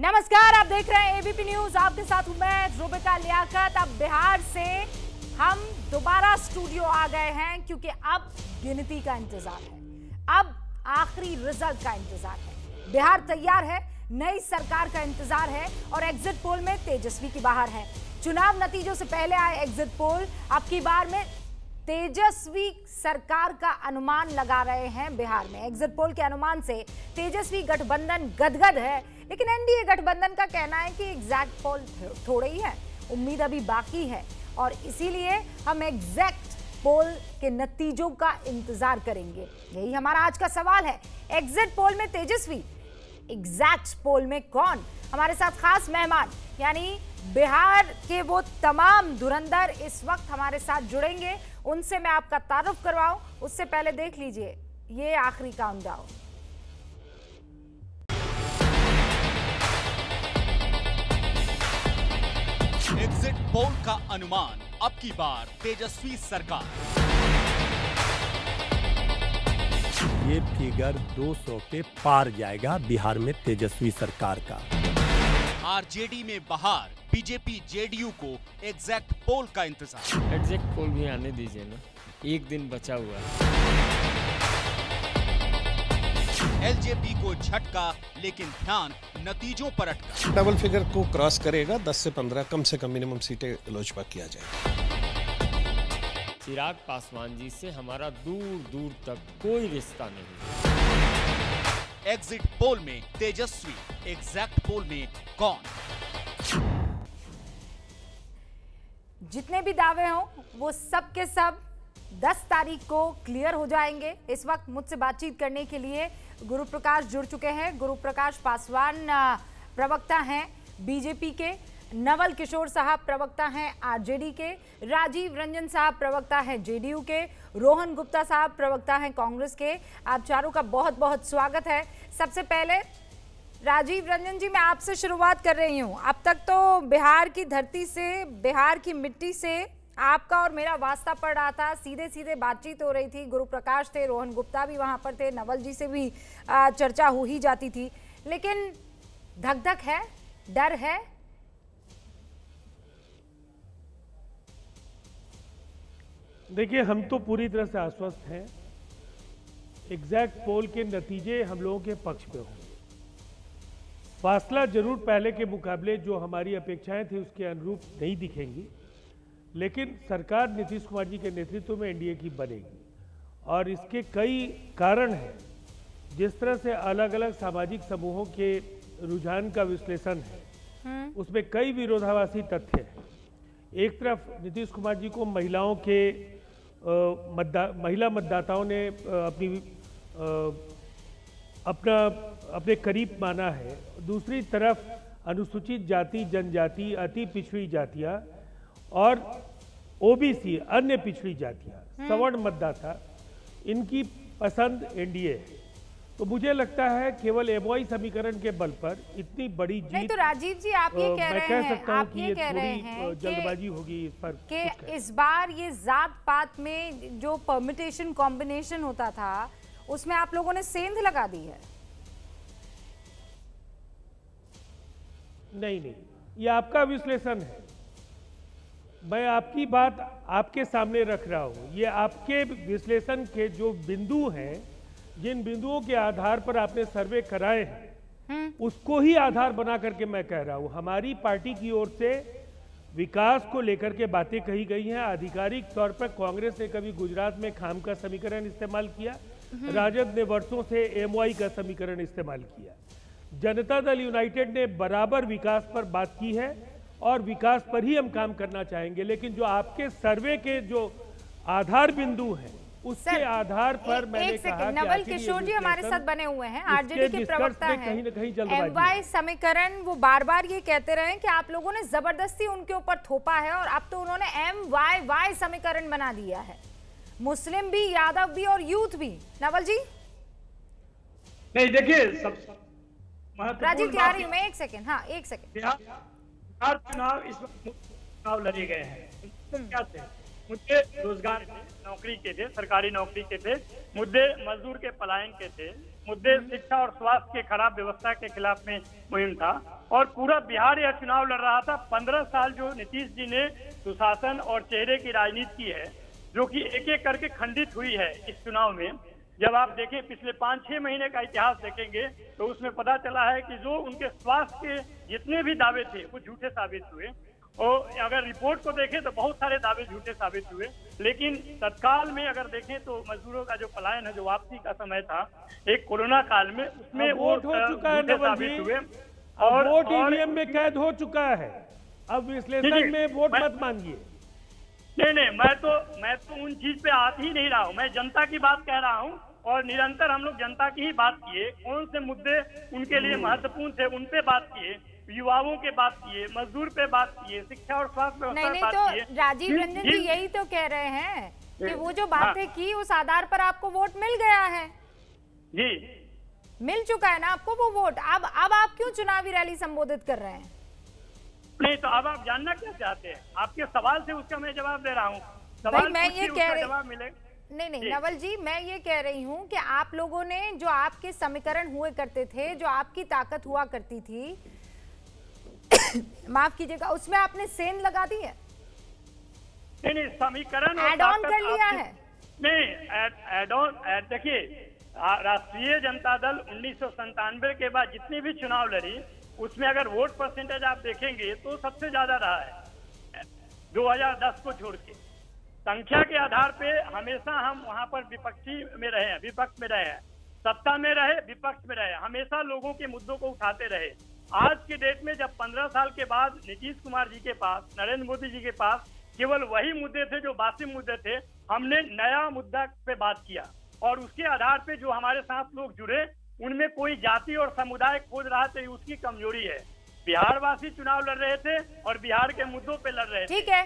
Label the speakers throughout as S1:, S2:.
S1: नमस्कार, आप देख रहे हैं एबीपी न्यूज। आपके साथ हूं मैं रुबिका लियाकत। अब बिहार से हम दोबारा स्टूडियो आ गए हैं क्योंकि अब गिनती का इंतजार है, अब आखिरी रिजल्ट का इंतजार है। बिहार तैयार है, नई सरकार का इंतजार है और एग्जिट पोल में तेजस्वी की बाहर है। चुनाव नतीजों से पहले आए एग्जिट पोल अब की बार में तेजस्वी सरकार का अनुमान लगा रहे हैं। बिहार में एग्जिट पोल के अनुमान से तेजस्वी गठबंधन गदगद है, लेकिन एनडीए गठबंधन का कहना है कि एग्जैक्ट पोल थोड़े ही है, उम्मीद अभी बाकी है और इसीलिए हम एग्जैक्ट पोल के नतीजों का इंतजार करेंगे। यही हमारा आज का सवाल है। एग्जिट पोल में तेजस्वी, एग्जैक्ट पोल में कौन? हमारे साथ खास मेहमान यानी बिहार के वो तमाम धुरंधर इस वक्त हमारे साथ जुड़ेंगे। उनसे मैं आपका तारुफ करवाऊं उससे पहले देख लीजिए ये आखिरी काउंटडाउन।
S2: एग्जिट पोल का अनुमान, अब की बार तेजस्वी सरकार।
S3: ये फिगर 200 के पार जाएगा बिहार में तेजस्वी सरकार का।
S2: आरजेडी में बहार, बीजेपी जेडीयू को एग्जैक्ट पोल का इंतजार।
S4: एग्जैक्ट पोल भी आने दीजिए ना, एक दिन बचा हुआ है।
S2: एलजेपी को झटका, लेकिन ध्यान नतीजों पर अटका।
S5: डबल फिगर को क्रॉस करेगा, 10 से 15 कम से कम मिनिमम सीटें लोजपा किया जाएगा।
S4: चिराग पासवान जी से हमारा दूर दूर तक कोई रिश्ता नहीं।
S2: एग्जिट पोल में तेजस्वी, एग्जैक्ट पोल में कौन?
S1: जितने भी दावे हों वो सब के सब 10 तारीख को क्लियर हो जाएंगे। इस वक्त मुझसे बातचीत करने के लिए गुरु प्रकाश जुड़ चुके हैं। गुरु प्रकाश पासवान प्रवक्ता हैं बीजेपी के, नवल किशोर साहब प्रवक्ता हैं आरजेडी के, राजीव रंजन साहब प्रवक्ता हैं जेडीयू के, रोहन गुप्ता साहब प्रवक्ता हैं कांग्रेस के। आप चारों का बहुत बहुत स्वागत है। सबसे पहले राजीव रंजन जी, मैं आपसे शुरुआत कर रही हूँ। अब तक तो बिहार की धरती से, बिहार की मिट्टी से आपका और मेरा वास्ता पड़ रहा था, सीधे सीधे बातचीत हो रही थी। गुरु प्रकाश थे, रोहन गुप्ता भी वहां पर थे, नवल जी से भी चर्चा हो ही जाती थी, लेकिन धक धक है, डर है।
S6: देखिए, हम तो पूरी तरह से आश्वस्त हैं। एग्जैक्ट पोल के नतीजे हम लोगों के पक्ष में होंगे। फासला जरूर पहले के मुकाबले जो हमारी अपेक्षाएं थी उसके अनुरूप नहीं दिखेंगी, लेकिन सरकार नीतीश कुमार जी के नेतृत्व में एनडीए की बनेगी और इसके कई कारण हैं। जिस तरह से अलग अलग सामाजिक समूहों के रुझान का विश्लेषण है उसमें कई विरोधाभासी तथ्य हैं। एक तरफ नीतीश कुमार जी को महिलाओं के महिला मतदाताओं ने अपने करीब माना है। दूसरी तरफ अनुसूचित जाति, जनजाति, अति पिछड़ी जातियां और ओबीसी, अन्य पिछड़ी जातियां, सवर्ण मतदाता, इनकी पसंद एनडीए है। तो मुझे लगता है केवल एमओआई समीकरण के बल पर इतनी बड़ी जीत
S1: नहीं तो राजीव जी, आप ये कह रहे हैं, आप ये कह रहे हैं
S6: जल्दबाजी होगी इस पर
S1: कि इस बार ये जात पात में जो परमिटेशन कॉम्बिनेशन होता था उसमें आप लोगों ने सेंध लगा दी है।
S6: नहीं, ये आपका विश्लेषण है। मैं आपकी बात आपके सामने रख रहा हूं। ये आपके विश्लेषण के जो बिंदु हैं, जिन बिंदुओं के आधार पर आपने सर्वे कराए हैं, उसको ही आधार बना करके मैं कह रहा हूं। हमारी पार्टी की ओर से विकास को लेकर के बातें कही गई हैं। आधिकारिक तौर पर कांग्रेस ने कभी गुजरात में खाम का समीकरण इस्तेमाल किया, राजद ने वर्षों से एमओआई का समीकरण इस्तेमाल किया। जनता दल यूनाइटेड ने बराबर विकास पर बात की है और विकास पर ही हम काम करना चाहेंगे। लेकिन जो आपके सर्वे के जो आधार बिंदु हैं उसके आधार पर मैंने कहा कि
S1: नवल किशोर जी हमारे साथ बने हुए हैं, आरजेडी के प्रवक्ता हैं।
S6: कहीं न कहीं जल्दबाजी
S1: एमवाई समीकरण वो बार बार ये कहते रहे कि आप लोगों ने जबरदस्ती उनके ऊपर थोपा है और अब तो उन्होंने MYY समीकरण बना दिया है। मुस्लिम भी, यादव भी और यूथ भी। नवल जी
S7: नहीं, देखिए
S1: राजीव तैयारी हूं मैं, एक सेकेंड। हाँ, एक सेकेंड।
S7: बिहार चुनाव इस वक्त चुनाव लड़े गए हैं। क्या थे मुद्दे? रोजगार के, नौकरी के थे, सरकारी नौकरी के थे, मुद्दे मजदूर के पलायन के थे, मुद्दे शिक्षा और स्वास्थ्य के खराब व्यवस्था के खिलाफ में मुहिम था और पूरा बिहार यह चुनाव लड़ रहा था। 15 साल जो नीतीश जी ने सुशासन और चेहरे की राजनीति की है, जो कि एक एक करके खंडित हुई है इस चुनाव में। जब आप देखें पिछले 5-6 महीने का इतिहास देखेंगे तो उसमें पता चला है कि जो उनके स्वास्थ्य के जितने भी दावे थे वो झूठे साबित हुए। और अगर रिपोर्ट को देखें तो बहुत सारे दावे झूठे साबित हुए, लेकिन तत्काल में अगर देखें तो मजदूरों का जो पलायन है, जो वापसी का समय था एक कोरोना काल में, उसमें
S6: वोट हो चुका है नवल जी, और वोट ईवीएम में कैद हो चुका है। अब विश्लेषण में वोट मत मांगिए।
S7: नहीं, मैं तो उन चीज पे आती ही नहीं रहा हूँ। मैं जनता की बात कह रहा हूँ और निरंतर हम लोग जनता की ही बात किए। कौन से मुद्दे उनके लिए महत्वपूर्ण थे उन पे बात किए, युवाओं के बात किए, मजदूर पे बात किए, शिक्षा और स्वास्थ्य व्यवस्था पे बात किए।
S1: तो राजीव रंजन जी यही तो कह रहे हैं कि वो जो बातें की उस आधार पर आपको वोट मिल गया है।
S7: जी,
S1: मिल चुका है ना आपको वो वोट। अब आप क्यों चुनावी रैली संबोधित कर रहे हैं?
S7: नहीं तो अब आप जानना क्या चाहते हैं? आपके सवाल से उसका मैं जवाब दे रहा हूँ।
S1: भाई मैं ये कह रही
S7: जवाब मिलेगा।
S1: नहीं नवल जी, मैं ये कह रही हूँ कि आप लोगों ने जो आपके समीकरण हुए करते थे, जो आपकी ताकत हुआ करती थी माफ कीजिएगा, उसमें आपने सेंध लगा दी है।
S7: नहीं, समीकरण
S1: ऐड ऑन कर लिया है।
S7: नहीं, ऐड ऑन देखिए, राष्ट्रीय जनता दल 1997 के बाद जितनी भी चुनाव लड़ी उसमें अगर वोट परसेंटेज आप देखेंगे तो सबसे ज्यादा रहा है 2010 को छोड़ के। संख्या के आधार पे हमेशा हम वहां पर विपक्षी में रहे हैं, विपक्ष में रहे हैं, सत्ता में रहे, विपक्ष में रहे, हमेशा लोगों के मुद्दों को उठाते रहे। आज के डेट में जब 15 साल के बाद नीतीश कुमार जी के पास, नरेंद्र मोदी जी के पास केवल वही मुद्दे थे जो बासी मुद्दे थे, हमने नया मुद्दा पे बात किया और उसके आधार पे जो हमारे साथ लोग जुड़े उनमें कोई जाति और समुदाय खोज रहा था, उसकी कमजोरी है। बिहार वासी चुनाव लड़ रहे थे और बिहार के मुद्दों पे लड़ रहे थे।
S1: ठीक है,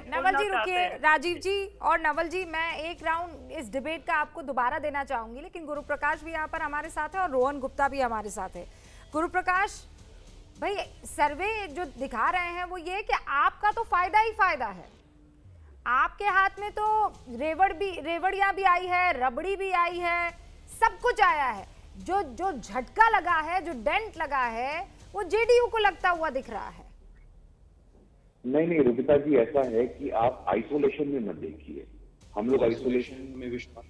S7: नवल जी
S1: रुकिए, राजीव जी और नवल जी, मैं एक राउंड इस डिबेट का आपको दोबारा देना चाहूंगी, लेकिन गुरु प्रकाश भी यहाँ पर हमारे साथ है और रोहन गुप्ता भी हमारे साथ है। गुरु प्रकाश भाई, सर्वे जो दिखा रहे हैं वो ये कि आपका तो फायदा ही फायदा है। आपके हाथ में तो रेवड़ियां भी आई है, रबड़ी भी आई है, सब कुछ आया है। जो झटका लगा है, जो डेंट लगा है, वो जेडीयू को लगता हुआ दिख रहा है।
S8: नहीं रुबिता जी, ऐसा है कि आप आइसोलेशन में मत देखिए। हम लोग आइसोलेशन में विश्वास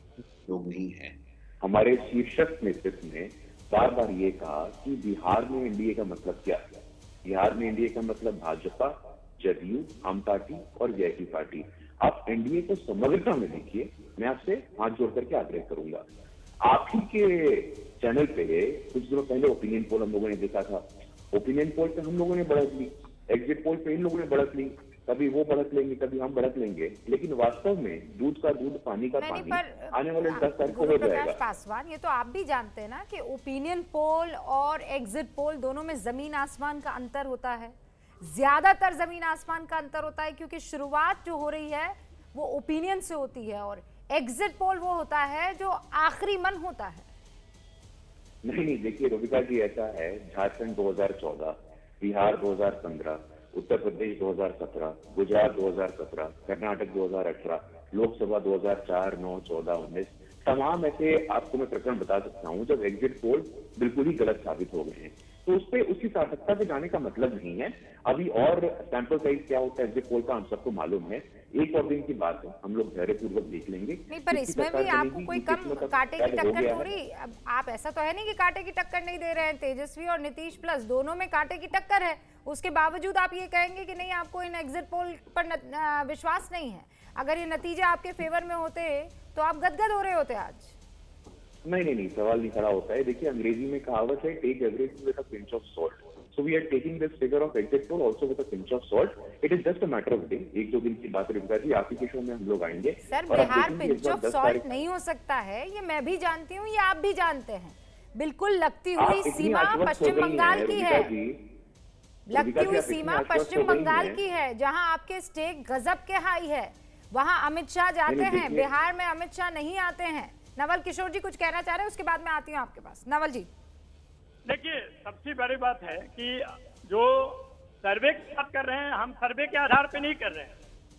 S8: लोग नहीं हैं। हमारे शीर्षक नेतृत्व ने बार बार ये कहा कि बिहार में एनडीए का मतलब क्या है। बिहार में एनडीए का मतलब भाजपा, जदयू, आम पार्टी और जेपी पार्टी। आप एनडीए को समग्रता में देखिए। मैं आपसे हाथ जोड़ करके आग्रह करूंगा। आप ही के चैनल पे कुछ दिनों पहले ओपिनियन पोल हम लोगों ने देखा था। ओपिनियन पोल पे हम लोगों ने बढ़त ली, एग्जिट पोल पे इन लोगों ने बढ़त ली। कभी वो बढ़त लेंगे, कभी हम बढ़त लेंगे, लेकिन वास्तव में दूध का दूध, पानी का पानी आने वाले 10 तारीख को हो जाएगा।
S1: पासवान, ये तो आप भी जानते हैं ना कि ओपिनियन पोल और एग्जिट पोल दोनों में जमीन आसमान का अंतर होता है। ज्यादातर जमीन आसमान का अंतर होता है, क्योंकि शुरुआत जो हो रही है वो ओपिनियन से होती है और एग्जिट पोल वो होता है जो आखिरी मन होता है।
S8: नहीं, देखिए रोबिका जी, ऐसा है, झारखंड 2014, बिहार 2015, उत्तर प्रदेश 2017, गुजरात 2017, कर्नाटक 2018, लोकसभा 2004, 9, 14, 19, तमाम ऐसे आपको मैं प्रकरण बता सकता हूं जब एग्जिट पोल बिल्कुल ही गलत साबित हो गए हैं। तो उस पर उसकी सार्थकता पे जाने का मतलब नहीं है। अभी और सैंपल साइज क्या होता है एग्जिट पोल का हम सबको मालूम है। एक और दिन की बात है, हम लोग धैर्यपूर्वक देख लेंगे।
S1: नहीं, पर इसमें भी आपको कोई कम कांटे की टक्कर थोड़ी। अब आप ऐसा तो है नहीं कि कांटे की टक्कर नहीं दे रहे हैं। तेजस्वी और नीतीश प्लस दोनों में कांटे की टक्कर है, उसके बावजूद आप ये कहेंगे कि नहीं, आपको इन एग्जिट पोल पर विश्वास नहीं है। अगर ये नतीजे आपके फेवर में होते तो आप गदगद हो रहे होते आज।
S8: नहीं, सवाल नहीं खड़ा होता है। देखिए, अंग्रेजी में कहावत है, take everything with a pinch of salt. So we are taking this figure of exit poll also with a pinch of salt. It is just a matter of day. एक दो दिन की बात है जी, आप ही के शो में हम लोग आएंगे।
S1: Sir, Bihar pinch of salt नहीं हो सकता है, ये मैं भी जानती हूँ, ये आप भी जानते हैं। बिल्कुल लगती हुई सीमा पश्चिम बंगाल की है, लगती हुई सीमा पश्चिम बंगाल की है, जहाँ आपके स्टेक गजब के हाई है। वहाँ अमित शाह जाते हैं, बिहार में अमित शाह नहीं आते हैं। नवल किशोर जी कुछ कहना चाह रहे हैं, उसके बाद मैं आती हूँ आपके पास। नवल जी,
S7: देखिए, सबसे बड़ी बात है कि जो सर्वे की बात कर रहे हैं, हम सर्वे के आधार पे नहीं कर रहे हैं।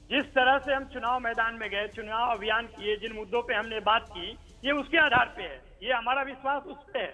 S7: जिस तरह से हम चुनाव मैदान में गए, चुनाव अभियान किए, जिन मुद्दों पे हमने बात की, ये उसके आधार पे है, ये हमारा विश्वास उस पे है।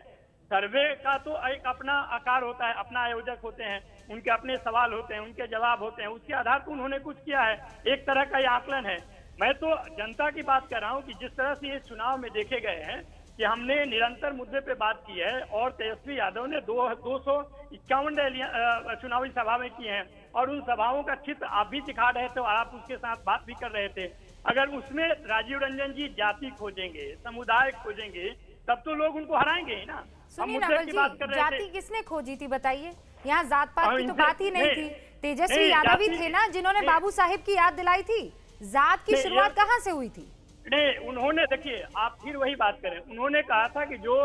S7: सर्वे का तो एक अपना आकार होता है, अपना आयोजक होते हैं, उनके अपने सवाल होते हैं, उनके जवाब होते हैं, उसके आधार पर उन्होंने कुछ किया है, एक तरह का ये आकलन है। मैं तो जनता की बात कर रहा हूँ कि जिस तरह से ये चुनाव में देखे गए हैं कि हमने निरंतर मुद्दे पे बात की है और तेजस्वी यादव ने 251 रैलियां चुनावी सभा में की हैं और उन सभाओं का चित्र आप भी दिखा रहे थे और आप उसके साथ बात भी कर रहे थे। अगर उसमें राजीव रंजन जी जाति खोजेंगे, समुदाय खोजेंगे, तब तो लोग उनको हराएंगे ही ना।
S1: सुनिए नवल जी, जाति किसने खोजी थी बताइए? यहाँ जात पात की तो बात ही नहीं थी। तेजस्वी यादव ही थे ना जिन्होंने बाबू साहिब की याद दिलाई थी। जात की शुरुआत कहाँ से हुई थी?
S7: नहीं, उन्होंने, देखिए आप फिर वही बात करें, उन्होंने कहा था कि जो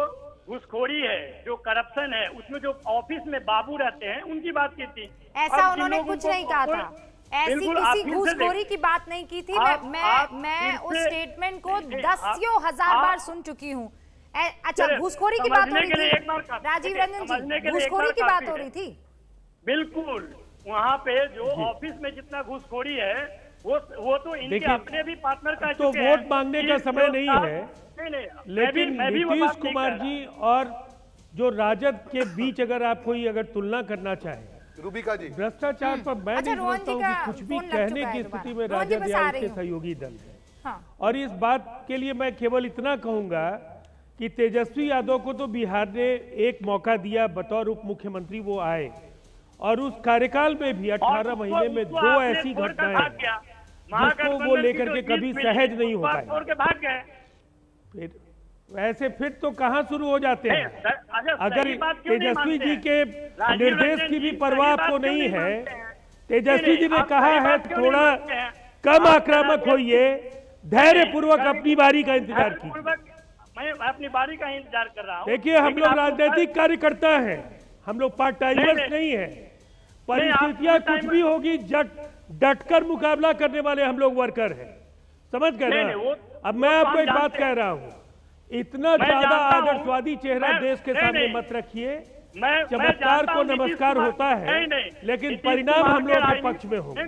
S7: घुसखोरी है, जो करप्शन है, उसमें जो ऑफिस में बाबू रहते हैं उनकी बात की थी।
S1: ऐसा उन्होंने कुछ नहीं कहा था, ऐसी किसी घूसखोरी की बात नहीं की थी। मैं उस स्टेटमेंट को दसियों हजार बार सुन चुकी हूँ। अच्छा, घूसखोरी की बात हो रही थी राजीव रंजन जी, घूसखोरी की बात हो रही थी?
S7: बिल्कुल, वहाँ पे जो ऑफिस में जितना घूसखोरी है वो तो इनके अपने भी पार्टनर का
S6: तो वोट मांगने का समय नहीं है। लेकिन नीतीश कुमार जी और जो राजद के बीच अगर आप कोई तुलना करना चाहे
S9: रूबिका जी,
S6: भ्रष्टाचार पर मैं नहीं समझता हूँ कि कुछ भी कहने की स्थिति में राजद या उसके सहयोगी दल है। और इस बात के लिए मैं केवल इतना कहूंगा कि तेजस्वी यादव को तो बिहार ने एक मौका दिया, बतौर उप मुख्यमंत्री वो आए और उस कार्यकाल में भी 18 महीने में 2 ऐसी घटनाएं जिसको वो लेकर के कभी सहज नहीं हो पाए। फिर तो कहां शुरू हो जाते हैं? अगर तेजस्वी जी के निर्देश की भी परवाह आपको नहीं है, तेजस्वी जी ने कहा है थोड़ा कम आक्रामक होइए, धैर्य पूर्वक अपनी बारी का इंतजार कीजिए।
S7: मैं अपनी बारी का इंतजार कर रहा हूँ।
S6: देखिए, हम लोग राजनीतिक कार्यकर्ता हैं, हम लोग पार्ट टाइमर्स नहीं है। परिस्थितियां कुछ भी होगी, डटकर मुकाबला करने वाले हम लोग वर्कर हैं, समझ गए ना? अब मैं आपको एक बात कह रहा हूँ, इतना ज्यादा आदर्शवादी चेहरा देश के सामने मत रखिए। चमत्कार को नमस्कार होता है, लेकिन परिणाम हम लोग के पक्ष में होगा।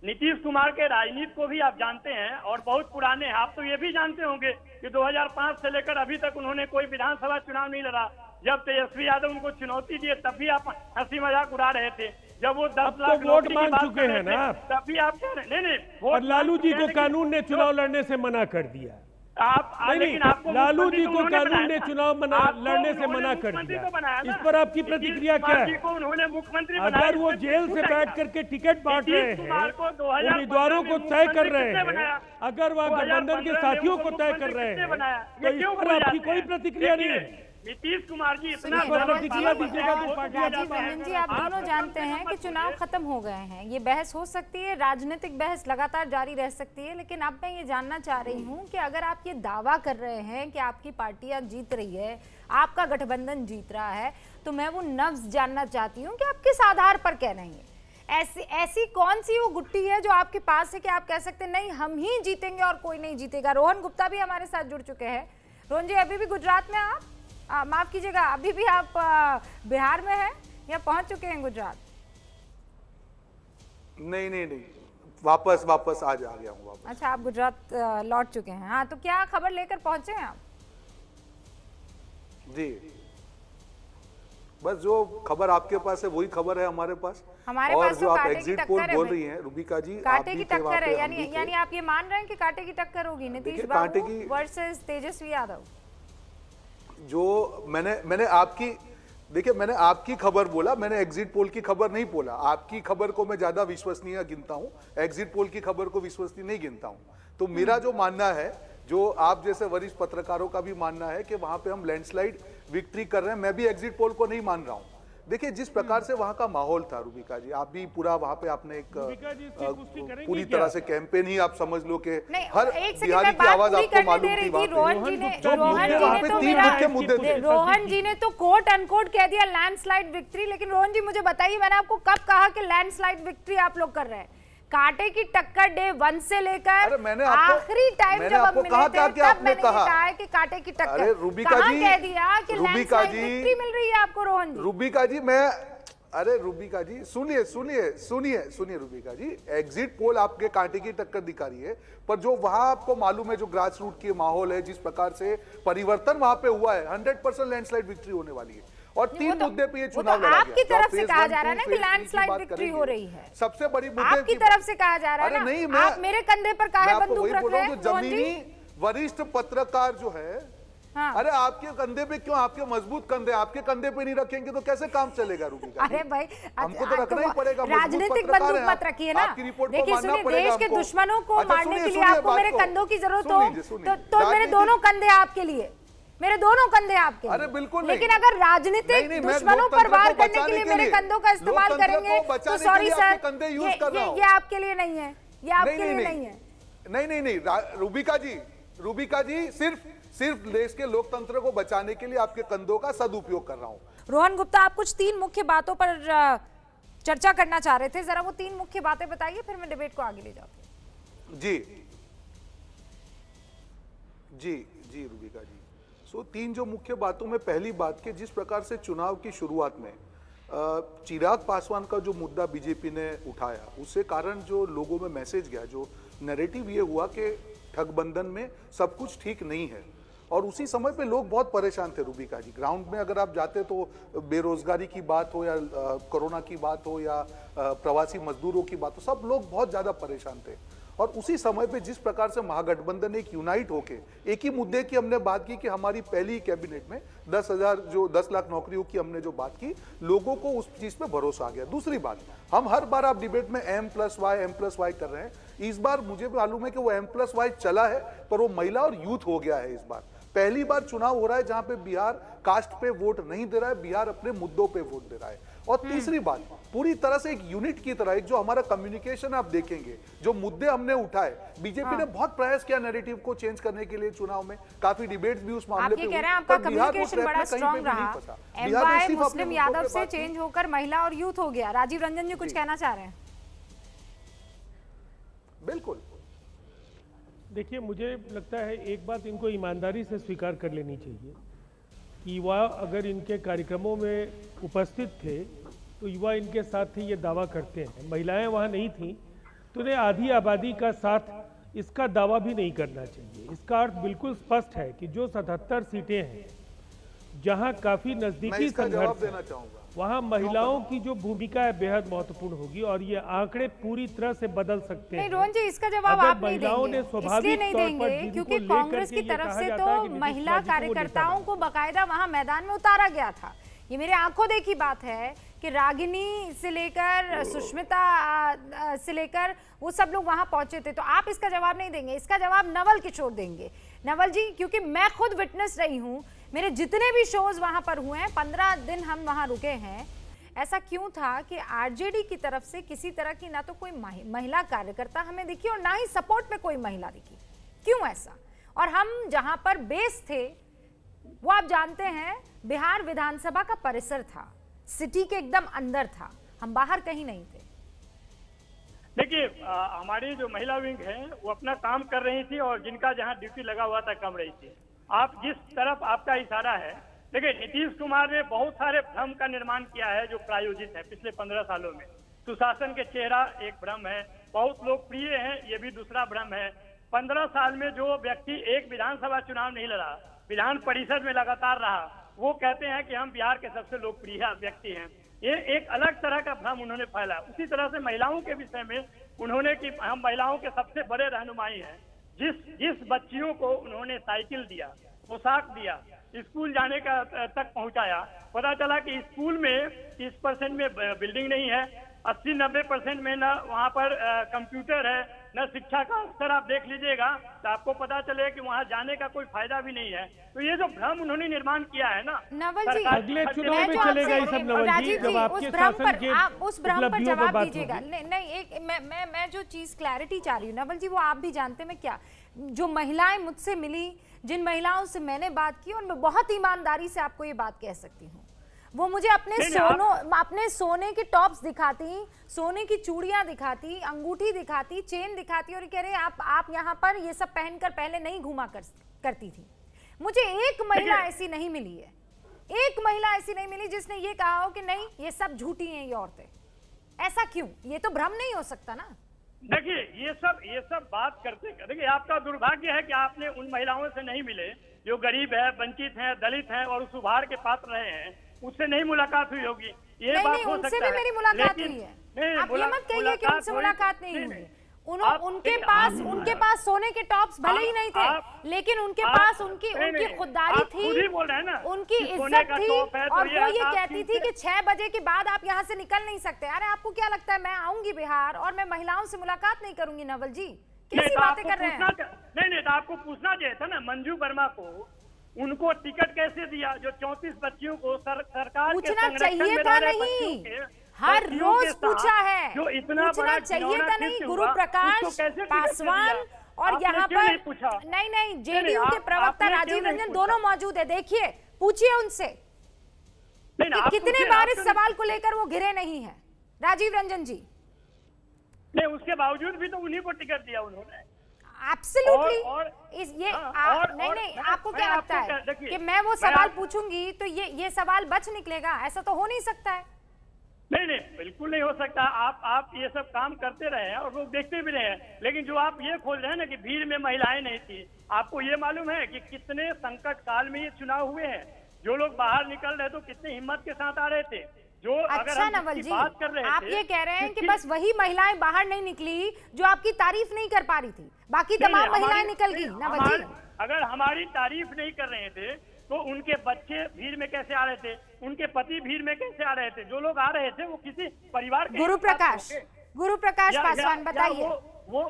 S7: नीतीश कुमार के राजनीति को भी आप जानते हैं और बहुत पुराने हैं। आप तो ये भी जानते होंगे कि 2005 से लेकर अभी तक उन्होंने कोई विधानसभा चुनाव नहीं लड़ा। जब तेजस्वी यादव उनको चुनौती दिए तब भी आप हंसी मजाक उड़ा रहे थे। जब वो 10 लाख
S6: वोट मांग चुके हैं ना,
S7: तब भी आप कह रहे नहीं।
S6: और लालू जी को कानून ने चुनाव लड़ने से मना कर दिया।
S7: लेकिन आपको
S6: लालू जी को कानून ने चुनाव लड़ने से मना कर दिया। इस पर आपकी प्रतिक्रिया क्या है?
S7: उन्होंने मुख्यमंत्री,
S6: अगर वो जेल से बैठ करके टिकट बांट रहे हैं, उम्मीदवारों को तय कर रहे हैं, अगर वह गठबंधन के साथियों को तय कर रहे हैं, तो इस पर आपकी कोई प्रतिक्रिया नहीं है?
S7: नीतीश कुमार जी इतना
S6: प्रतिक्रिया दीजिएगा तो पार्टी।
S1: राजीव रंजन जी, आप दोनों जानते हैं कि चुनाव खत्म हो गए हैं, ये बहस हो सकती है, राजनीतिक बहस लगातार जारी रह सकती है, लेकिन अब मैं ये जानना चाह रही हूँ कि अगर आप ये दावा कर रहे हैं कि आपकी पार्टियां जीत रही है, आपका गठबंधन जीत रहा है, तो मैं वो नब्ज जानना चाहती हूँ कि आप किस आधार पर कह रही हैं? ऐसी कौन सी वो गुट्टी है जो आपके पास है कि आप कह सकते हैं नहीं हम ही जीतेंगे और कोई नहीं जीतेगा? रोहन गुप्ता भी हमारे साथ जुड़ चुके हैं। रोहन जी, अभी भी गुजरात में आप माफ कीजिएगा, अभी भी आप बिहार में हैं या पहुंच चुके हैं गुजरात?
S9: नहीं, वापस आज आ गया हूँ वापस।
S1: अच्छा, आप गुजरात लौट चुके हैं। हाँ, तो क्या खबर लेकर पहुंचे हैं आप?
S9: जी, बस जो खबर आपके पास है वही खबर है हमारे पास।
S1: और
S9: जो आप एग्जिट पोल बोल रही हैं रूबिका जी,
S1: कांटे की टक्कर है, यानी आप ये मान रहे हैं कि कांटे की टक्कर होगी नीतीश बाबू वर्सेस तेजस्वी यादव?
S9: जो मैंने आपकी खबर बोला, मैंने एग्जिट पोल की खबर नहीं बोला। आपकी खबर को मैं ज्यादा विश्वसनीय गिनता हूं, एग्जिट पोल की खबर को विश्वसनीय नहीं गिनता हूं। तो मेरा जो मानना है, जो आप जैसे वरिष्ठ पत्रकारों का भी मानना है कि वहां पे हम लैंडस्लाइड विक्ट्री कर रहे हैं, मैं भी एग्जिट पोल को नहीं मान रहा हूं। देखिए, जिस प्रकार से वहां का माहौल था रूबिका जी, आप भी पूरा वहां पे आपने एक पूरी तरह से कैंपेन ही आप समझ लो कि हर बिहारी की आवाज आपको मालूम थी।
S1: रोहन जी ने तो कोट अनकोट कह दिया लैंडस्लाइड विक्ट्री, लेकिन रोहन जी मुझे बताइए, मैंने आपको कब कहा कि लैंडस्लाइड विक्ट्री आप लोग कर रहे हैं? कांटे की टक्कर डे 1 से लेकर आखिरी टाइम जब हम मिले थे तब मैंने कहा है कि कांटे की टक्कर।
S9: रूबिका जी
S1: कह दिया कि लैंडस्लाइड विक्ट्री मिल रही है आपको? रोहन जी,
S9: रूबिका जी, मैं अरे रूबिका जी सुनिए सुनिए सुनिए सुनिए रूबिका जी, एग्जिट पोल आपके कांटे की टक्कर दिखा रही है, पर जो वहां आपको मालूम है जो ग्रास रूट की माहौल है, जिस प्रकार से परिवर्तन वहां पे हुआ है, 100% लैंडस्लाइड विक्ट्री होने वाली है। और 3 मुद्दे पे ये चुनाव लड़ा गया।
S1: आपकी तरफ से कहा जा रहा है ना कि लैंडस्लाइड विक्ट्री हो रही है,
S9: सबसे बड़ी मुद्दे
S1: आपकी तरफ से कहा जा रहा है ना।
S9: नहीं,
S1: आप मेरे कंधे पर काहे बंदूक रख रहे हैं?
S9: जमीनी वरिष्ठ पत्रकार जो है,
S1: हाँ।
S9: अरे आपके कंधे पे क्यों, आपके मजबूत कंधे आपके कंधे पे नहीं रखेंगे तो कैसे काम चलेगा रूबिका?
S1: अरे भाई
S9: हमको तो रखना ही पड़ेगा।
S1: राजनीतिक बंदूक मत रखिए ना। देखिए सुनिए, देश के दुश्मनों को मारने के लिए आपको मेरे कंधों की जरूरत हो तो मेरे दोनों कंधे आपके लिए, मेरे दोनों कंधे आपके।
S9: अरे बिल्कुल,
S1: लेकिन अगर राजनीतिक दुश्मनों पर वार करने के लिए मेरे कंधों का इस्तेमाल करेंगे तो सॉरी सर, ये आपके लिए नहीं है, ये आपके लिए नहीं है।
S9: नहीं रूबिका जी सिर्फ देश के लोकतंत्र को बचाने के लिए आपके कंधों का सदुपयोग कर रहा हूं।
S1: रोहन गुप्ता, आप कुछ 3 मुख्य बातों पर चर्चा करना चाह रहे थे, जरा वो 3 मुख्य बातें बताइए, फिर मैं डिबेट को आगे ले जाती हूं।
S9: जी रूबिका जी, 3 जो मुख्य बातों में पहली बात के जिस प्रकार से चुनाव की शुरुआत में चिराग पासवान का जो मुद्दा बीजेपी ने उठाया, उससे कारण जो लोगों में मैसेज गया, जो नैरेटिव ये हुआ कि ठगबंधन में सब कुछ ठीक नहीं है, और उसी समय पे लोग बहुत परेशान थे रूबिका जी। ग्राउंड में अगर आप जाते तो बेरोजगारी की बात हो या कोरोना की बात हो या प्रवासी मजदूरों की बात हो, सब लोग बहुत ज्यादा परेशान थे। और उसी समय पे जिस प्रकार से महागठबंधन एक यूनाइट होके एक ही मुद्दे की हमने बात की कि हमारी पहली कैबिनेट में 10 लाख नौकरियों की हमने जो बात की, लोगों को उस चीज पे भरोसा आ गया। दूसरी बात, हम हर बार आप डिबेट में M+Y कर रहे हैं, इस बार मुझे मालूम है कि वो M+Y चला है, पर वो महिला और यूथ हो गया है। इस बार पहली बार चुनाव हो रहा है जहां पे बिहार कास्ट पे वोट नहीं दे रहा है, बिहार अपने मुद्दों पे वोट दे रहा है। और तीसरी बात, पूरी तरह से एक यूनिट की तरह, एक जो हमारा कम्युनिकेशन आप देखेंगे, जो मुद्दे हमने उठाए, बीजेपी ने बहुत प्रयास किया नैरेटिव को चेंज करने के लिए चुनाव में, काफी डिबेट्स भी उस मामले पे
S1: कह रहे हैं आपका कम्युनिकेशन बड़ा स्ट्रांग रहा। MY मुस्लिम यादव से चेंज होकर महिला और यूथ हो गया। राजीव रंजन जी कुछ कहना चाह रहे हैं?
S9: बिल्कुल,
S6: देखिए मुझे लगता है एक बात इनको ईमानदारी से स्वीकार कर लेनी चाहिए कि युवा अगर इनके कार्यक्रमों में उपस्थित थे तो युवा इनके साथ थे, ये दावा करते हैं। महिलाएं वहाँ नहीं थीं तो उन्हें आधी आबादी का साथ इसका दावा भी नहीं करना चाहिए। इसका अर्थ बिल्कुल स्पष्ट है कि जो 77 सीटें हैं जहाँ काफ़ी नज़दीकी संघर्ष है, वहाँ महिलाओं की जो भूमिका है बेहद महत्वपूर्ण होगी और ये आंकड़े पूरी तरह से बदल सकते हैं।
S1: नहीं रोहन जी, इसका जवाब आप नहीं देंगे, इसलिए नहीं देंगे क्योंकि कांग्रेस की तरफ से तो महिला कार्यकर्ताओं को बकायदा वहां मैदान में उतारा गया था। ये मेरे आंखों देखी बात है कि रागिनी से लेकर सुष्मिता से लेकर वो सब लोग वहां पहुंचे थे। तो आप इसका जवाब नहीं देंगे, इसका जवाब नवल किशोर देंगे। नवल जी, क्योंकि मैं खुद विटनेस रही हूं, मेरे जितने भी शोज वहां पर हुए हैं, 15 दिन हम वहां रुके हैं, ऐसा क्यों था कि आरजेडी की तरफ से किसी तरह की ना तो कोई महिला कार्यकर्ता हमें दिखी और ना ही सपोर्ट में कोई महिला दिखी। क्यों ऐसा? और हम जहां पर बेस थे वो आप जानते हैं बिहार विधानसभा का परिसर था, सिटी के एकदम अंदर था, हम बाहर कहीं नहीं थे।
S7: देखिए हमारी जो महिला विंग है वो अपना काम कर रही थी और जिनका जहां ड्यूटी लगा हुआ था कम रही थी। आप जिस तरफ आपका इशारा है, देखिए नीतीश कुमार ने बहुत सारे भ्रम का निर्माण किया है जो प्रायोजित है पिछले 15 सालों में। सुशासन के चेहरा एक भ्रम है, बहुत लोकप्रिय है, ये भी दूसरा भ्रम है। 15 साल में जो व्यक्ति एक विधानसभा चुनाव नहीं लड़ा, विधान परिषद में लगातार रहा, वो कहते हैं कि हम बिहार के सबसे लोकप्रिय व्यक्ति हैं। ये एक अलग तरह का भ्रम उन्होंने फैला। उसी तरह से महिलाओं के विषय में उन्होंने कि हम महिलाओं के सबसे बड़े रहनुमाई हैं। जिस बच्चियों को उन्होंने साइकिल दिया, पोशाक दिया, स्कूल जाने का तक पहुंचाया, पता चला कि स्कूल में 30% में बिल्डिंग नहीं है, 80-90% में न वहाँ पर कंप्यूटर है, न शिक्षा का स्तर आप देख लीजिएगा तो आपको पता चले कि वहाँ जाने का कोई फायदा भी नहीं है। तो ये जो भ्रम उन्होंने निर्माण किया है ना,
S1: नवल जी
S6: अगले चुनाव में चलेगा ये सब। नवल जी, जब आपके शासन के
S1: उस भ्रम पर जवाब दीजिएगा। नहीं, एक मैं जो चीज क्लैरिटी चाह रही हूँ नवल जी, वो आप भी जानते हैं। मैं क्या, जो महिलाएं मुझसे मिली, जिन महिलाओं से मैंने बात की, उनमें बहुत ईमानदारी से आपको ये बात कह सकती हूँ, वो मुझे अपने सोने के टॉप्स दिखाती, सोने की चूड़ियां दिखाती, अंगूठी दिखाती, चेन दिखाती और कह रहे आप यहाँ पर ये सब पहनकर पहले नहीं घूमा करती थी। मुझे एक महिला ऐसी नहीं मिली है एक महिला ऐसी नहीं मिली जिसने ये कहा हो कि नहीं ये सब झूठी हैं ये औरतें। ऐसा क्यों? ये तो भ्रम नहीं हो सकता ना।
S7: देखिए ये सब बात करते देखिए आपका दुर्भाग्य है कि आपने उन महिलाओं से नहीं मिले जो गरीब है, वंचित हैं, दलित हैं और उस उपहार के पात्र रहे हैं, उससे नहीं मुलाकात हुई होगी। ये
S1: नहीं,
S7: बात
S1: नहीं,
S7: हो
S1: उनसे
S7: सकता
S1: भी मेरी मुलाकात हुई है। आप ये मत कहिए कि उनसे मुलाकात नहीं हुई। उनके पास सोने के टॉप्स भले ही नहीं थे, लेकिन उनके पास उनकी खुददारी थी, उनकी इज्जत थी, और वो ये कहती थी कि 6 बजे के बाद आप यहाँ से निकल नहीं सकते। अरे आपको क्या लगता है मैं आऊंगी बिहार और मैं महिलाओं से मुलाकात नहीं करूंगी? नवल जी कैसी बातें कर रहे हैं?
S7: नहीं तो आपको पूछना चाहिए था ना मंजू वर्मा को, उनको टिकट कैसे दिया जो 34 बच्चियों को सरकार
S1: पूछना चाहिए था नहीं, हर रोज पूछा है,
S7: जो इतना
S1: पूछना चाहिए था नहीं। गुरु प्रकाश पासवान और यहाँ पर नहीं जेडीयू के प्रवक्ता राजीव रंजन दोनों मौजूद है, देखिए पूछिए उनसे कि कितने बार इस सवाल को लेकर वो घिरे नहीं है राजीव रंजन जी।
S7: नहीं उसके बावजूद भी तो उन्हीं को टिकट दिया उन्होंने।
S1: एब्सोल्युटली। नहीं आपको क्या लगता है कि मैं वो सवाल पूछूंगी तो ये सवाल बच निकलेगा? ऐसा तो हो नहीं सकता है।
S7: नहीं बिल्कुल नहीं हो सकता। आप ये सब काम करते रहे हैं और लोग देखते भी रहे हैं, लेकिन जो आप ये खोज रहे हैं ना कि भीड़ में महिलाएं नहीं थी, आपको ये मालूम है कि कितने संकट काल में ये चुनाव हुए हैं, जो लोग बाहर निकल रहे तो कितने हिम्मत के साथ आ रहे थे। जो
S1: अच्छा नवल जी, आप ये कह रहे हैं कि बस वही महिलाएं बाहर नहीं निकली जो आपकी तारीफ नहीं कर पा रही थी, बाकी तमाम महिलाएं निकल गई। नवल जी
S7: अगर हमारी तारीफ नहीं कर रहे थे तो उनके बच्चे भीड़ में कैसे आ रहे थे, उनके पति भीड़ में कैसे आ रहे थे? जो लोग आ रहे थे वो किसी परिवार के।
S1: गुरु प्रकाश पासवान बताइए।
S7: वो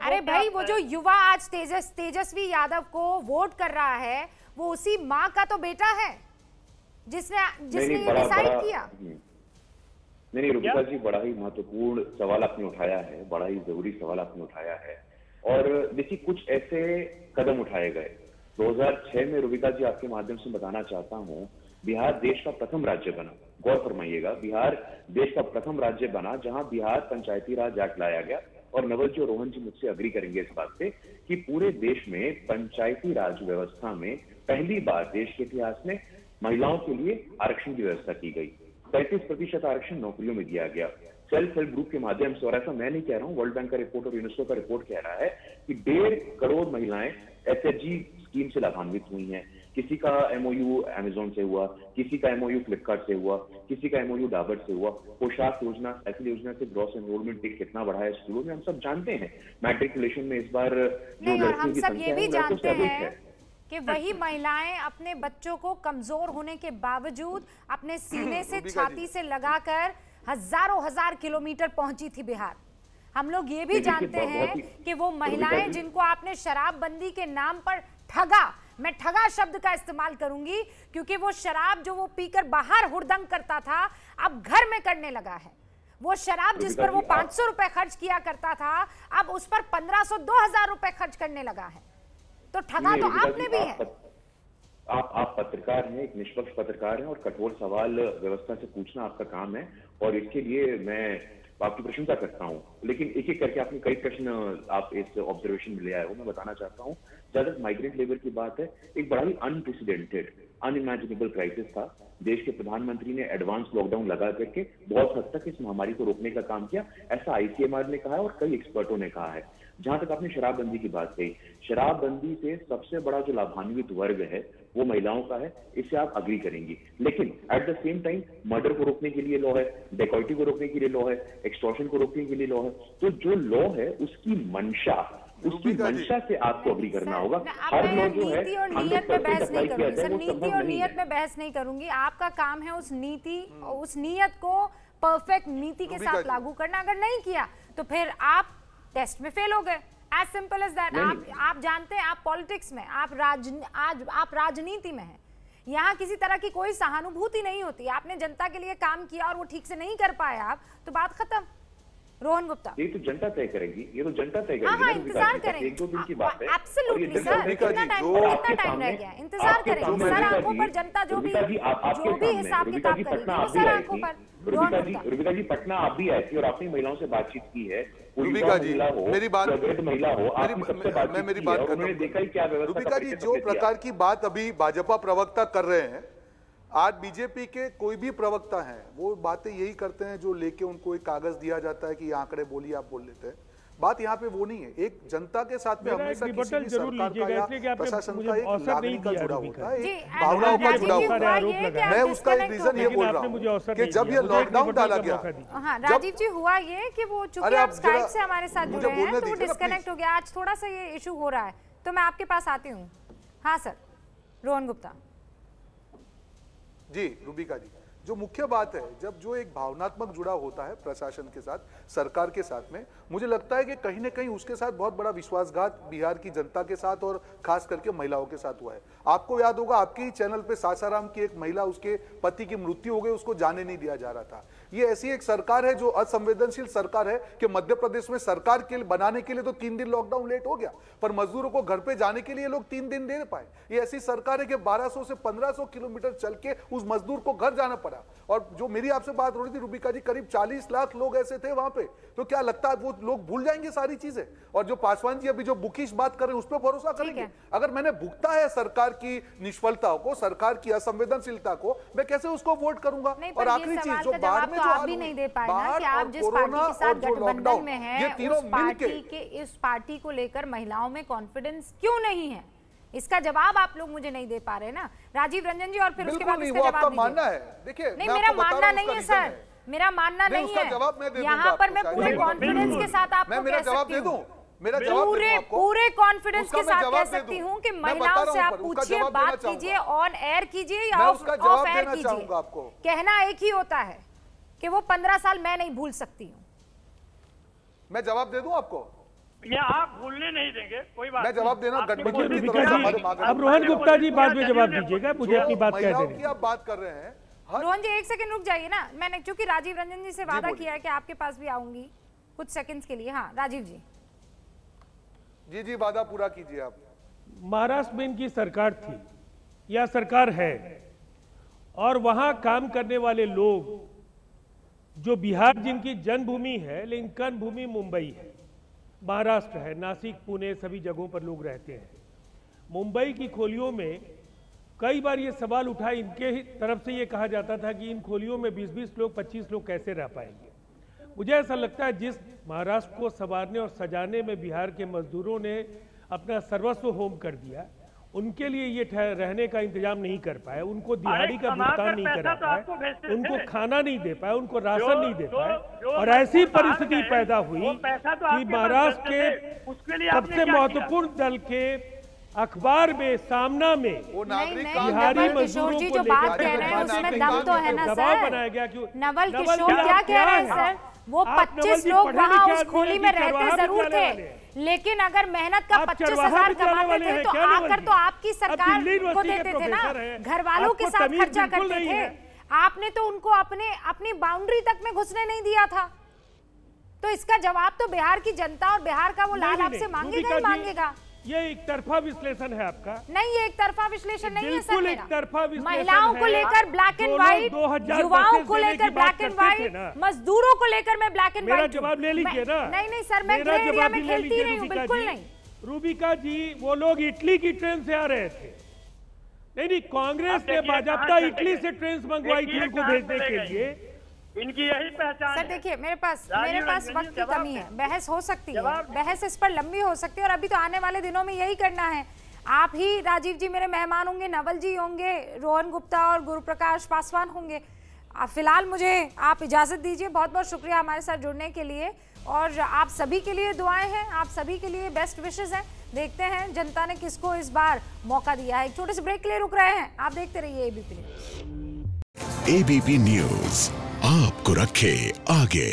S1: अरे भाई वो जो युवा आज तेजस्वी यादव को वोट कर रहा है वो उसी माँ का तो बेटा है जिसने ये डिसाइड किया।
S8: नहीं रुबिका जी, बड़ा ही महत्वपूर्ण सवाल आपने उठाया है, बड़ा ही जरूरी सवाल आपने उठाया है। और देखिए कुछ ऐसे कदम उठाए गए 2006 में। रुबिका जी आपके माध्यम से बताना चाहता हूँ, बिहार देश का प्रथम राज्य बना। गौर फरमाइएगा, बिहार देश का प्रथम राज्य बना जहां बिहार पंचायती राज एक्ट लाया गया। और नवल जी और रोहन जी मुझसे अग्री करेंगे इस बात पे कि पूरे देश में पंचायती राज व्यवस्था में पहली बार देश के इतिहास में महिलाओं के लिए आरक्षण की व्यवस्था की गई। 35% आरक्षण नौकरियों में दिया गया सेल्फ हेल्प ग्रुप के माध्यम से। और ऐसा मैं नहीं कह रहा हूँ, वर्ल्ड बैंक का रिपोर्ट और यूनेस्को का रिपोर्ट कह रहा है कि 1.5 करोड़ महिलाएं एसएचजी स्कीम से लाभान्वित हुई हैं। किसी का एमओयू अमेजोन से हुआ, किसी का एमओयू फ्लिपकार्ट से हुआ, किसी का एमओयू डाबर से हुआ। पोशाक योजना, साइकिल योजना से ग्रॉस एनरोलमेंट रेट कितना बढ़ा है स्कूलों में हम सब जानते हैं। मैट्रिकुलेशन में इस बार जो लड़कियों की संख्या है वो लड़कों से अधिक है।
S1: कि वही महिलाएं अपने बच्चों को कमजोर होने के बावजूद अपने सीने से छाती से लगाकर हजार किलोमीटर पहुंची थी बिहार। हम लोग ये भी जानते हैं कि वो महिलाएं जिनको आपने शराबबंदी के नाम पर ठगा, मैं ठगा शब्द का इस्तेमाल करूंगी क्योंकि वो शराब जो वो पीकर बाहर हुड़दंग करता था अब घर में करने लगा है। वो शराब जिस पर वो 500 रुपए खर्च किया करता था अब उस पर 1500 2000 रुपए खर्च करने लगा है। तो ठगा तो आपने भी है।
S8: आप पत्रकार हैं, एक निष्पक्ष पत्रकार हैं और कठोर सवाल व्यवस्था से पूछना आपका काम है और इसके लिए मैं आपकी प्रशंसा करता हूं। लेकिन एक एक करके आपने कई प्रश्न आप इस ऑब्जर्वेशन में ले आए हो, मैं बताना चाहता हूं। जहां तक माइग्रेंट लेबर की बात है, एक बड़ा ही अनप्रेसिडेंटेड अनइमेजिनेबल क्राइसिस था। देश के प्रधानमंत्री ने एडवांस लॉकडाउन लगा करके बहुत हद तक इस महामारी को रोकने का काम किया, ऐसा आईसीएमआर ने कहा है और कई एक्सपर्टों ने कहा है। जहां तक आपने शराबबंदी की बात कही, शराबबंदी से सबसे बड़ा जो लाभान्वित वर्ग है वो महिलाओं का है, इससे आप अग्री करेंगी। लेकिन at the same time murder को रोकने के लिए लॉ है, डेकॉइटी को रोकने के लिए लॉ है, एक्सटॉर्शन को रोकने के लिए लॉ है। तो जो लॉ है उसकी मंशा से आपको अग्री करना होगा। हर लॉ जो है
S1: नीति और नीयत में बहस नहीं करूंगी सर, नीति और नीयत में बहस नहीं करूंगी। आपका काम है उस नीति उस नीयत को परफेक्ट नीति के साथ लागू करना। अगर नहीं किया तो फिर आप टेस्ट में फेल हो गए, एज सिंपल एज दैट। आप जानते हैं आप पॉलिटिक्स में, आप राजनीति में हैं, यहाँ किसी तरह की कोई सहानुभूति नहीं होती। आपने जनता के लिए काम किया और वो ठीक से नहीं कर पाए आप तो बात खत्म। रोहन गुप्ता,
S8: ये तो जनता तय करेगी, ये तो जनता तय करेगी।
S1: हाँ, इंतजार करेंगे।
S8: 1-2 दिन की बात है।
S1: एब्सोल्युटली सर, कितना टाइम रह गया, इंतजार करेंगे। सर आंखों पर जनता जो भी हिसाब किताब करेगी वो सर आंखों पर।
S8: रुबिका जी पटना आप भी आई थी और आपने महिलाओं से बातचीत की है।
S9: रुबिका जी मेरी बात
S8: महिला हो,
S9: मैं मेरी बात कर रहा हूं।
S8: देखा ही क्या व्यवस्था।
S9: रुबिका जी जो प्रकार की बात अभी भाजपा प्रवक्ता कर रहे हैं आज बीजेपी के कोई भी प्रवक्ता हैं वो बातें यही करते हैं जो लेके उनको एक कागज दिया जाता है कि ये आंकड़े बोलिए, आप बोल लेते हैं। बात यहाँ पे वो नहीं है। एक जनता के साथ में हमेशा किसी भी सरकार का या प्रशासन का एक लागनी का जुड़ा होता है, एक भावनाओं का जुड़ा होता है। मैं उसका एक रीजन ये बोल रहा हूँ कि जब ये लॉकडाउन डाला गया,
S1: हाँ राजीव जी, हुआ ये कि वो चूंकि आप स्काइप से हमारे साथ जुड़े हैं तो वो डिस्कनेक्ट हो गया। आज थोड़ा सा ये इशू हो रहा है तो मैं आपके पास आती हूँ। हाँ सर, रोहन गुप्ता
S9: जी। रूबिका जी, जो मुख्य बात है, जब जो एक भावनात्मक जुड़ा होता है प्रशासन के साथ, सरकार के साथ में, मुझे लगता है कि कहीं ना कहीं उसके साथ बहुत बड़ा विश्वासघात बिहार की जनता के साथ और खास करके महिलाओं के साथ हुआ है। आपको याद होगा आपके ही चैनल पे सासाराम की एक महिला, उसके पति की मृत्यु हो गई, उसको जाने नहीं दिया जा रहा था। ये ऐसी एक सरकार है जो असंवेदनशील सरकार है कि मध्य प्रदेश में सरकार के बनाने के लिए तो 3 दिन लॉकडाउन लेट हो गया, पर मजदूरों को घर पे जाने के लिए लोग 3 दिन दे पाए। ये ऐसी सरकार है कि 1200 से 1500 किलोमीटर चल के उस मजदूर को घर जाना पड़ा। और जो मेरी आपसे बात हो रही थी रूबिका जी, करीब 40 लाख लोग ऐसे थे वहां पे, तो क्या लगता है वो लोग भूल जाएंगे सारी चीजें? और जो पासवान जी अभी जो बुकिश बात कर रहे हैं उस पर भरोसा करेंगे? अगर मैंने भुगता है सरकार की निष्फलताओं को, सरकार की असंवेदनशीलता को, मैं कैसे उसको वोट करूंगा? और आखिरी चीज, जो बाढ़ में जो
S1: आप भी नहीं दे पाए ना कि आप जिस पार्टी के साथ गठबंधन में हैं, उस पार्टी के इस पार्टी को लेकर महिलाओं में कॉन्फिडेंस क्यों नहीं है, इसका जवाब आप लोग मुझे नहीं दे पा रहे ना। राजीव रंजन जी, और फिर उसके बाद इसका जवाब
S9: मानना है। देखिए,
S1: नहीं, मेरा मानना नहीं है सर, मेरा मानना नहीं है। यहाँ पर मैं पूरे कॉन्फिडेंस के साथ आपको कह सकती हूँ, पूरे कॉन्फिडेंस के साथ कह सकती हूँ कि महिलाओं से आप पूछिए, बात कीजिए, ऑन एयर कीजिए या ऑफ एयर कीजिए, कहना एक ही होता है कि वो 15 साल मैं नहीं भूल सकती हूँ।
S9: मैं जवाब दे दूं आपको?
S7: या आप भूलने नहीं देंगे, कोई बात
S9: मैं जवाब देना गठबंधन की
S6: तरफ से। अब रोहन गुप्ता जी बाद में जवाब दीजिएगा, मुझे अपनी बात कह दें।
S9: आप बात कर रहे हैं
S1: रोहन जी, एक सेकंड रुक जाइए ना। मैंने चूंकि राजीव रंजन जी से वादा किया है कि आपके पास भी आऊंगी कुछ सेकंड्स के लिए। हाँ राजीव जी।
S9: जी, वादा पूरा कीजिए आप।
S6: महाराष्ट्र में इनकी सरकार थी या सरकार है, और वहां काम करने वाले लोग, जो बिहार जिनकी जन्मभूमि है लेकिन कर्मभूमि मुंबई है, महाराष्ट्र है, नासिक, पुणे, सभी जगहों पर लोग रहते हैं। मुंबई की खोलियों में कई बार ये सवाल उठा, इनके तरफ से ये कहा जाता था कि इन खोलियों में 20-20 लोग, 25 लोग कैसे रह पाएंगे। मुझे ऐसा लगता है जिस महाराष्ट्र को संवारने और सजाने में बिहार के मजदूरों ने अपना सर्वस्व होम कर दिया, उनके लिए ये रहने का इंतजाम नहीं कर पाए, उनको दिहाड़ी का भुगतान नहीं करा पाए, उनको खाना नहीं दे पाए, उनको राशन नहीं दे पाए, और ऐसी परिस्थिति पैदा हुई कि महाराष्ट्र के सबसे महत्वपूर्ण दल के अखबार में, सामना में बिहारी मजदूरों को लेकर दबाव बनाया गया। क्यों
S1: नवल किशोर क्या कह रहे हैं सर? वो 25 लोग वहाँ उस खोली में रहते जरूर थे, लेकिन अगर मेहनत का 25,000 कमाते थे तो आकर तो आपकी सरकार को देते थे ना, घर वालों के साथ खर्चा करते थे। आपने तो उनको अपनी बाउंड्री तक में घुसने नहीं दिया था। तो इसका जवाब तो बिहार की जनता और बिहार का वो लाल आपसे मांगेगा ही मांगेगा।
S6: ये एक तरफा विश्लेषण है आपका।
S1: नहीं, ये एक तरफा विश्लेषण नहीं है सर,
S6: एक तरफा विश्लेषण।
S1: महिलाओं को लेकर ब्लैक एंड व्हाइट, युवाओं को लेकर ब्लैक एंड व्हाइट, मजदूरों को लेकर मैं ब्लैक एंड व्हाइट।
S6: जवाब ले लीजिए ना।
S1: नहीं सर, मैं ग्रे एरिया में खेलती नहीं हूँ, बिल्कुल नहीं।
S6: रूबिका जी, वो लोग इटली की ट्रेन से आ रहे थे। नहीं, कांग्रेस ने बाजाबता इटली से ट्रेन मंगवाई थी उनको भेजने के लिए।
S7: इनकी यही पहचान।
S1: सर देखिए, मेरे पास वक्त की कमी है, बहस हो सकती है, बहस इस पर लंबी हो सकती है, और अभी तो आने वाले दिनों में यही करना है। आप ही राजीव जी मेरे मेहमान होंगे, नवल जी होंगे, रोहन गुप्ता और गुरुप्रकाश पासवान होंगे। फिलहाल मुझे आप इजाजत दीजिए। बहुत बहुत शुक्रिया हमारे साथ जुड़ने के लिए, और आप सभी के लिए दुआएं हैं, आप सभी के लिए बेस्ट विशेस हैं। देखते हैं जनता ने किसको इस बार मौका दिया है। एक छोटे से ब्रेक के लिए रुक रहे हैं, आप देखते रहिए एबीपी न्यूज।
S10: एबीपी न्यूज आपको रखे आगे।